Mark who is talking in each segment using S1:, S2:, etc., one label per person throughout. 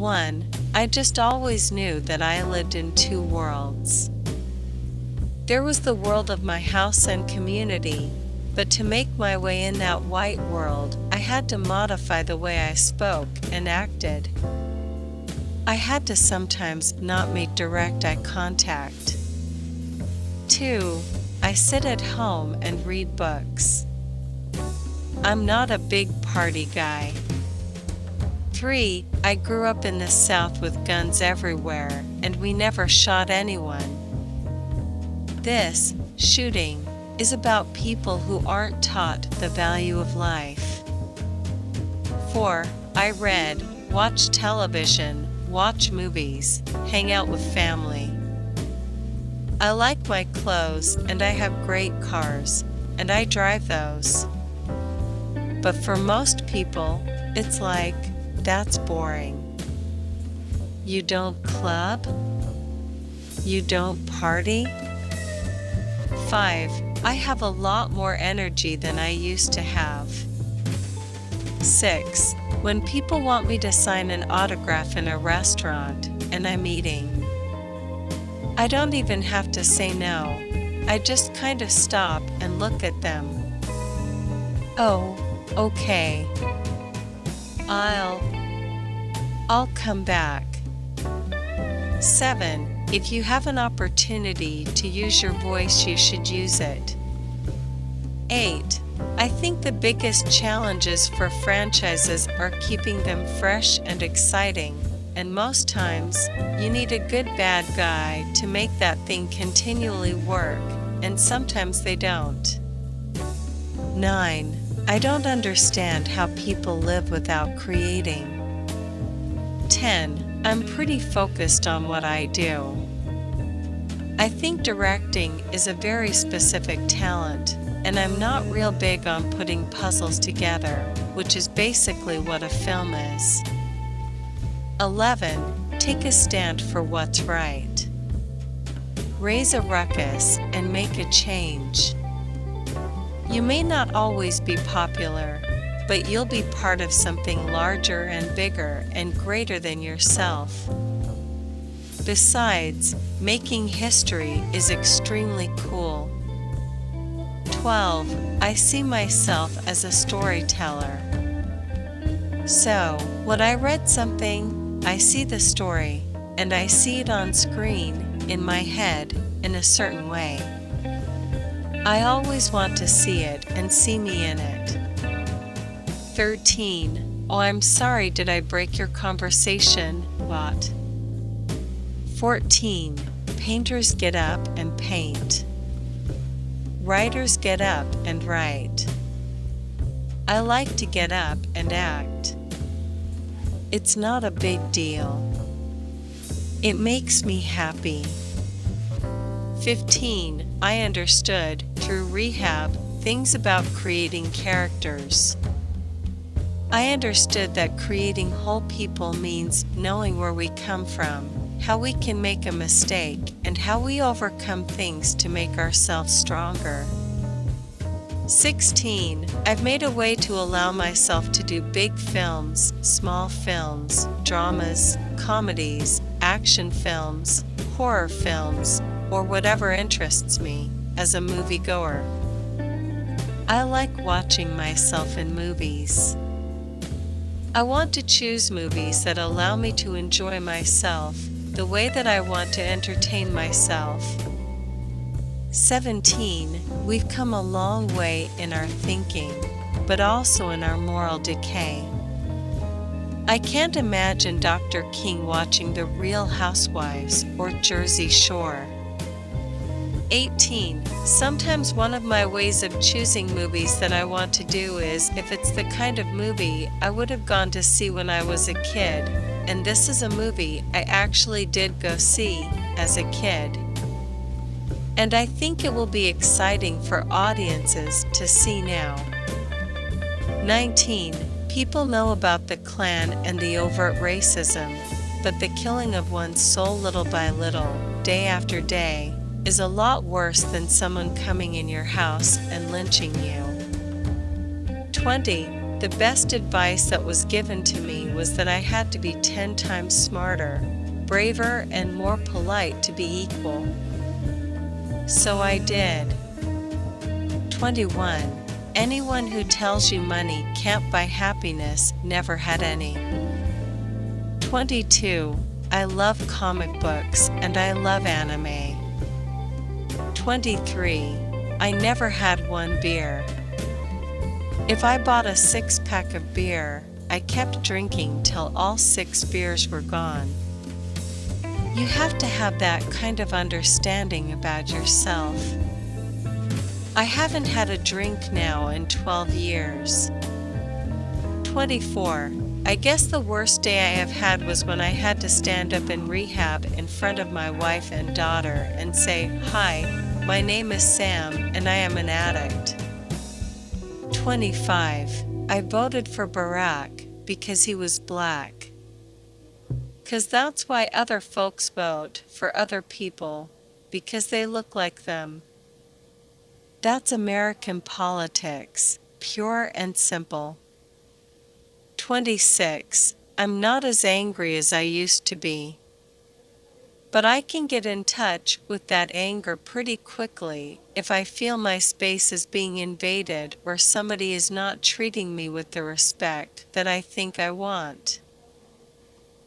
S1: 1. I just always knew that I lived in two worlds. There was the world of my house and community, but to make my way in that white world, I had to modify the way I spoke and acted. I had to sometimes not make direct eye contact. 2. I sit at home and read books. I'm not a big party guy. 3. I grew up in the South with guns everywhere, and we never shot anyone. This, shooting, is about people who aren't taught the value of life. 4. I read, watch television, watch movies, hang out with family. I like my clothes and I have great cars, and I drive those. But for most people, it's like, that's boring. You don't club? You don't party? 5. I have a lot more energy than I used to have. 6. When people want me to sign an autograph in a restaurant and I'm eating, I don't even have to say no. I just kind of stop and look at them. Oh, okay. I'll come back. 7. If you have an opportunity to use your voice, you should use it. 8. I think the biggest challenges for franchises are keeping them fresh and exciting, and most times, you need a good bad guy to make that thing continually work, and sometimes they don't. 9. I don't understand how people live without creating. 10. I'm pretty focused on what I do. I think directing is a very specific talent, and I'm not real big on putting puzzles together, which is basically what a film is. 11. Take a stand for what's right. Raise a ruckus and make a change. You may not always be popular, but you'll be part of something larger and bigger and greater than yourself. Besides, making history is extremely cool. 12. I see myself as a storyteller. So, when I read something, I see the story, and I see it on screen, in my head, in a certain way. I always want to see it and see me in it. 13. Oh, I'm sorry, did I break your conversation? What? 14. Painters get up and paint. Writers get up and write. I like to get up and act. It's not a big deal. It makes me happy. 15. I understood, through rehab, things about creating characters. I understood that creating whole people means knowing where we come from, how we can make a mistake, and how we overcome things to make ourselves stronger. 16. I've made a way to allow myself to do big films, small films, dramas, comedies, action films, horror films, or whatever interests me, as a moviegoer. I like watching myself in movies. I want to choose movies that allow me to enjoy myself the way that I want to entertain myself. 17. We've come a long way in our thinking, but also in our moral decay. I can't imagine Dr. King watching The Real Housewives or Jersey Shore. 18. Sometimes one of my ways of choosing movies that I want to do is if it's the kind of movie I would have gone to see when I was a kid, and this is a movie I actually did go see as a kid. And I think it will be exciting for audiences to see now. 19. People know about the Klan and the overt racism, but the killing of one's soul little by little, day after day, is a lot worse than someone coming in your house and lynching you. 20. The best advice that was given to me was that I had to be 10 times smarter, braver, and more polite to be equal. So I did. 21. Anyone who tells you money can't buy happiness never had any. 22. I love comic books and I love anime. 23. I never had one beer. If I bought a 6-pack of beer, I kept drinking till all 6 beers were gone. You have to have that kind of understanding about yourself. I haven't had a drink now in 12 years. 24. I guess the worst day I have had was when I had to stand up in rehab in front of my wife and daughter and say, "Hi, my name is Sam and I am an addict." 25. I voted for Barack because he was black. 'Cause that's why other folks vote for other people, because they look like them. That's American politics, pure and simple. 26. I'm not as angry as I used to be. But I can get in touch with that anger pretty quickly if I feel my space is being invaded or somebody is not treating me with the respect that I think I want.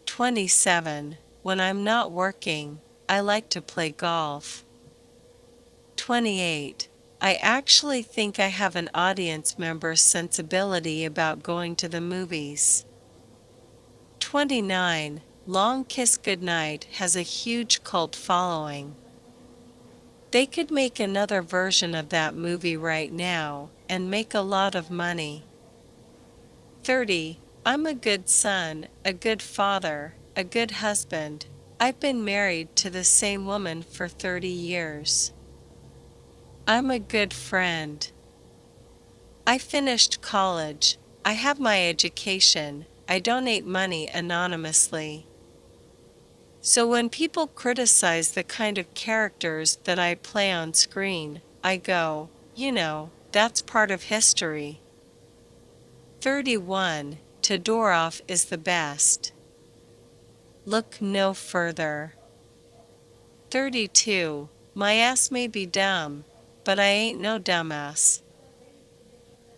S1: 27. When I'm not working, I like to play golf. 28. I actually think I have an audience member's sensibility about going to the movies. 29. Long Kiss Goodnight has a huge cult following. They could make another version of that movie right now and make a lot of money. 30. I'm a good son, a good father, a good husband. I've been married to the same woman for 30 years. I'm a good friend. I finished college. I have my education. I donate money anonymously. So when people criticize the kind of characters that I play on screen, I go, that's part of history. 31. Todorov is the best. Look no further. 32. My ass may be dumb, but I ain't no dumbass.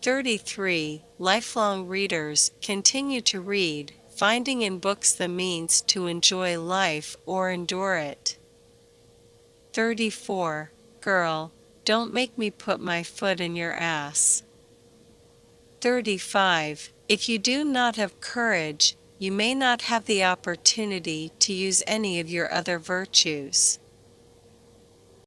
S1: 33. Lifelong readers continue to read, finding in books the means to enjoy life or endure it. 34. Girl, don't make me put my foot in your ass. 35. If you do not have courage, you may not have the opportunity to use any of your other virtues.